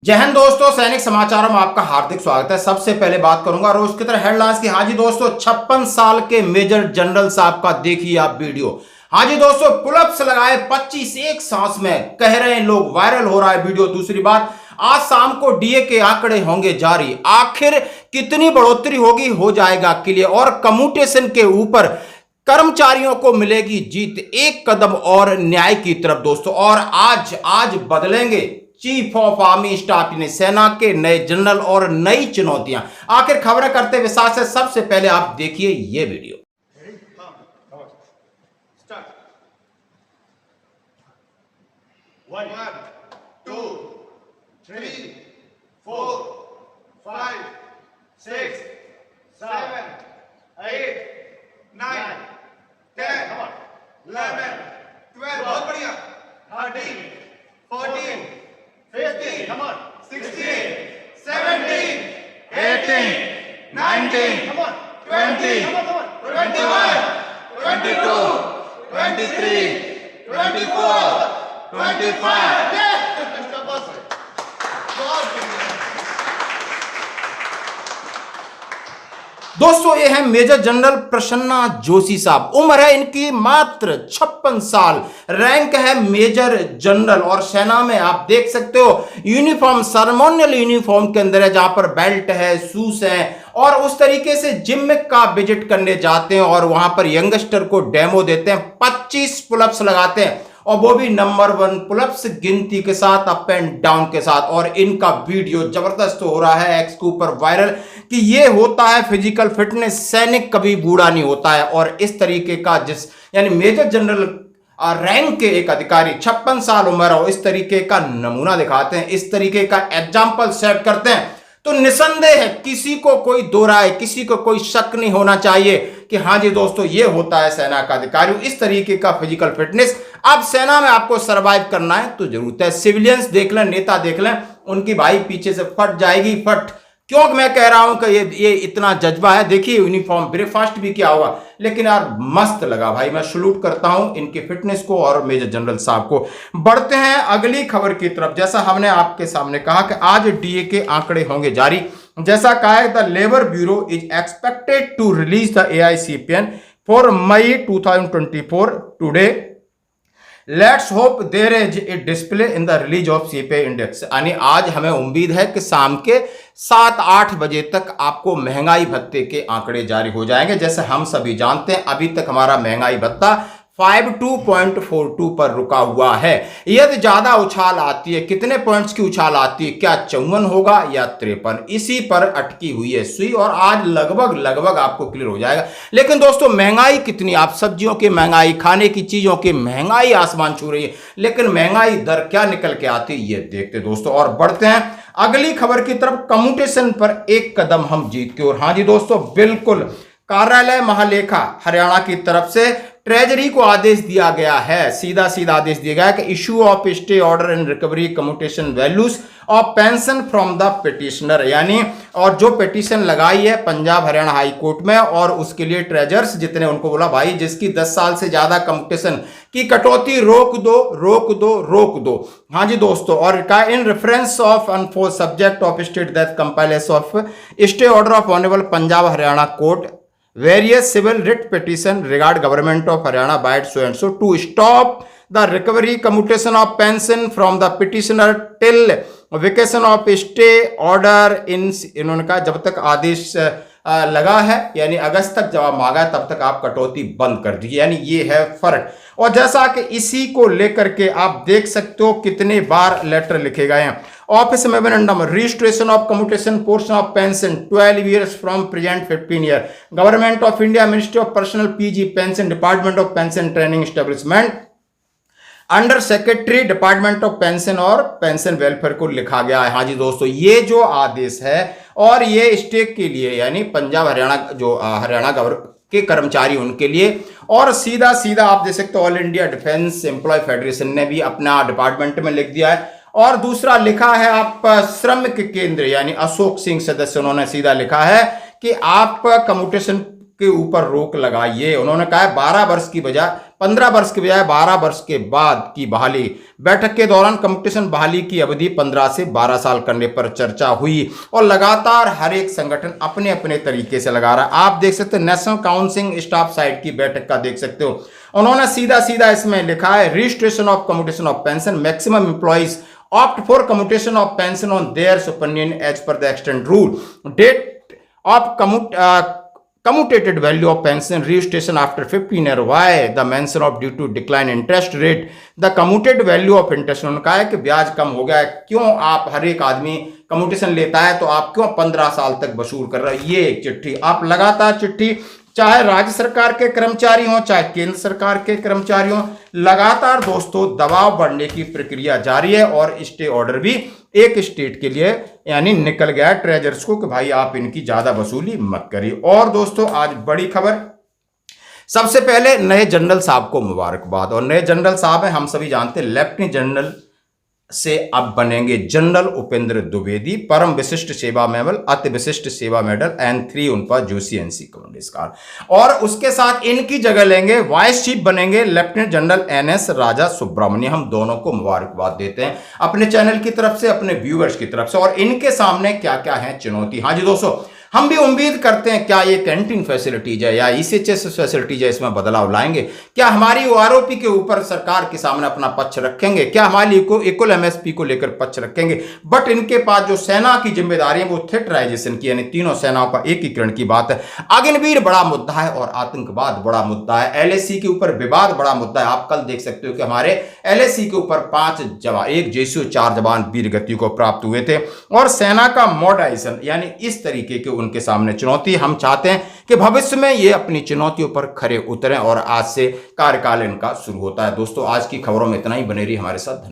जय हिंद दोस्तों, सैनिक समाचारों में आपका हार्दिक स्वागत है। सबसे पहले बात करूंगा रोज की तरह हेडलाइंस की। हाजी दोस्तों, 56 साल के मेजर जनरल साहब का देखिए आप वीडियो। हाजी दोस्तों, पुलअप्स लगाए 25 एक सांस में, कह रहे हैं लोग, वायरल हो रहा है वीडियो। दूसरी बात, आज शाम को डीए के आंकड़े होंगे जारी, आखिर कितनी बढ़ोतरी होगी हो जाएगा क्लियर। और कम्यूटेशन के ऊपर कर्मचारियों को मिलेगी जीत, एक कदम और न्याय की तरफ दोस्तों। और आज बदलेंगे चीफ ऑफ आर्मी स्टाफ ने, सेना के नए जनरल और नई चुनौतियां। आखिर खबरें करते विश्वास है, सबसे पहले आप देखिए ये वीडियो। 1 2 3 4 5 6 7 8 9 10 11 12, बहुत बढ़िया, 13 14 15 come on 16 17 18 19 come on 20 21 22 23 24 25 दोस्तों, ये है मेजर जनरल प्रसन्ना जोशी साहब। उम्र है इनकी मात्र 56 साल, रैंक है मेजर जनरल। और सेना में आप देख सकते हो यूनिफॉर्म सर्मोनियल यूनिफॉर्म के अंदर है, जहां पर बेल्ट है, शूज है, और उस तरीके से जिम का विजिट करने जाते हैं और वहां पर यंगस्टर को डेमो देते हैं। 25 पुलअप्स लगाते हैं और वो भी नंबर 1 पुलअप्स गिनती के साथ, अप एंड डाउन के साथ। और इनका वीडियो जबरदस्त हो रहा है एक्स के ऊपर वायरल कि ये होता है फिजिकल फिटनेस, सैनिक कभी बूढ़ा नहीं होता है। और इस तरीके का यानी मेजर जनरल रैंक के एक अधिकारी 56 साल उम्र हो, इस तरीके का नमूना दिखाते हैं, इस तरीके का एग्जाम्पल सेट करते हैं, तो निसंदेह है किसी को कोई दो राय, किसी को कोई शक नहीं होना चाहिए कि हाँ जी दोस्तों, ये होता है सेना का अधिकारी, इस तरीके का फिजिकल फिटनेस। अब सेना में आपको सरवाइव करना है तो जरूरत है। सिविलियंस देख लें, नेता देख लें, उनकी भाई पीछे से फट जाएगी फट। क्यों मैं कह रहा हूं कि ये इतना जज्बा है। देखिए यूनिफॉर्म, ब्रेकफास्ट भी क्या होगा, लेकिन यार मस्त लगा भाई। मैं सलूट करता हूं इनकी फिटनेस को और मेजर जनरल साहब को। बढ़ते हैं अगली खबर की तरफ। जैसा हमने आपके सामने कहा कि आज डीए के आंकड़े होंगे जारी। जैसा कहा है, the labour bureau is expected to release the AICPN for May 2024 today. Let's hope there is a display in the release of CPI index. यानी आज हमें उम्मीद है कि शाम के 7-8 बजे तक आपको महंगाई भत्ते के आंकड़े जारी हो जाएंगे। जैसे हम सभी जानते हैं, अभी तक हमारा महंगाई भत्ता 52.42 पर रुका हुआ है। यदि ज्यादा उछाल आती है, कितने पॉइंट्स की उछाल आती है, क्या 54 होगा या 53, इसी पर अटकी हुई है सुई। और आज लगभग आपको क्लियर हो जाएगा। लेकिन दोस्तों, महंगाई कितनी, आप सब्जियों की महंगाई, खाने की चीजों की महंगाई आसमान छू रही है, लेकिन महंगाई दर क्या निकल के आती है ये देखते दोस्तों। और बढ़ते हैं अगली खबर की तरफ। कम्यूटेशन पर एक कदम हम जीत के। और हाँ जी दोस्तों, बिल्कुल, कार्यालय महालेखा हरियाणा की तरफ से ट्रेजरी को आदेश दिया गया है, सीधा आदेश दिया गया है कि issue of stay order and recovery commutation values of pension from the petitioner. यानी और जो पिटीशन लगाई है पंजाब हरियाणा हाई कोर्ट में, और उसके लिए ट्रेजर्स जितने, उनको बोला भाई जिसकी 10 साल से ज्यादा कम्यूटेशन की कटौती रोक दो। हाँ जी दोस्तों, और कहा in reference of unforce subject of state that compilation of stay order of honourable Punjab Haryana court various civil writ petition regard government of Haryana by so and so to stop the recovery commutation of pension from the petitioner till vacation of stay order in। इन्होंने कहा जब तक आदेश लगा है, यानी अगस्त तक जवाब मांगा है, तब तक आप कटौती बंद कर दीजिए। यानी ये है फर्क। और जैसा कि इसी को लेकर के आप देख सकते हो कितने बार लेटर लिखे गए हैं। Office memorandum registration of commutation portion of pension 12 years from present 15 year। Government of India, ministry of personal PG pension, department of pension training establishment under secretary department of pension और pension welfare को लिखा गया है। हाँ जी दोस्तों, ये जो आदेश है और ये स्टेट के लिए, यानी पंजाब हरियाणा, जो हरियाणा के कर्मचारी उनके लिए। और सीधा आप देख सकते हो All India Defence Employ Federation ने भी अपना डिपार्टमेंट में लिख दिया है। और दूसरा लिखा है आप श्रमिक केंद्र, यानी अशोक सिंह सदस्य, उन्होंने सीधा लिखा है कि आप कम्यूटेशन के ऊपर रोक लगाइए। उन्होंने कहा है 12 वर्ष की बजाय 15 वर्ष के बजाय 12 वर्ष के बाद की बहाली। बैठक के दौरान कम्युनिकेशन बहाली की अवधि 15 से 12 साल करने पर चर्चा हुई और लगातार हर एक संगठन अपने अपने तरीके से लगा रहा है। आप देख सकते हो नेशनल काउंसिलिंग स्टाफ साइड की बैठक का देख सकते हो। उन्होंने सीधा सीधा इसमें लिखा है registration of commutation of pension, maximum employees opt for commutation of pension on their opinion as per the extend rule, date of commutated value of pension registration after 15 year. Why the mention of due to decline interest rate, the commuted value of interest? उन्होंने कहा है कि ब्याज कम हो गया है, क्यों आप हर एक आदमी कम्यूटेशन लेता है तो आप क्यों 15 साल तक वसूल कर रहे हो। ये एक चिट्ठी आप लगातार चिट्ठी, चाहे राज्य सरकार के कर्मचारी हों चाहे केंद्र सरकार के कर्मचारी हों, लगातार दोस्तों दबाव बढ़ने की प्रक्रिया जारी है और स्टे ऑर्डर भी एक स्टेट के लिए यानी निकल गया ट्रेजर्स को कि भाई आप इनकी ज्यादा वसूली मत करिए। और दोस्तों आज बड़ी खबर, सबसे पहले नए जनरल साहब को मुबारकबाद। और नए जनरल साहब हैं, हम सभी जानते हैं, लेफ्टिनेंट जनरल से अब बनेंगे जनरल उपेंद्र द्विवेदी, परम विशिष्ट सेवा मेडल, अति विशिष्ट सेवा मेडल एंड 3 उन पर जोशी एनसी पुरस्कार। और उसके साथ इनकी जगह लेंगे वाइस चीफ बनेंगे लेफ्टिनेंट जनरल NS राजा सुब्रमण्य। हम दोनों को मुबारकबाद देते हैं अपने चैनल की तरफ से, अपने व्यूअर्स की तरफ से। और इनके सामने क्या क्या है चुनौती। हाँ जी दोस्तों, हम भी उम्मीद करते हैं क्या ये कैंटीन फैसिलिटीज है या ECHS फैसिलिटीज है, इसमें बदलाव लाएंगे। क्या हमारी OROP के ऊपर सरकार के सामने अपना पक्ष रखेंगे, क्या हमारी इक्वल MSP को लेकर पक्ष रखेंगे। बट इनके पास जो सेना की जिम्मेदारी है वो थिएटराइजेशन की, यानी तीनों सेनाओं का एकीकरण की बात है। अग्निवीर बड़ा मुद्दा है और आतंकवाद बड़ा मुद्दा है। LAC के ऊपर विवाद बड़ा मुद्दा है। आप कल देख सकते हो कि हमारे LAC के ऊपर 5 जवान, 1 JSU 4 जवान वीर गति को प्राप्त हुए थे। और सेना का मॉडर्नाइजेशन यानी इस तरीके के उनके सामने चुनौती। हम चाहते हैं कि भविष्य में ये अपनी चुनौतियों पर खरे उतरें और आज से कार्यकाल इनका शुरू होता है। दोस्तों आज की खबरों में इतना ही, बने रहिए हमारे साथ।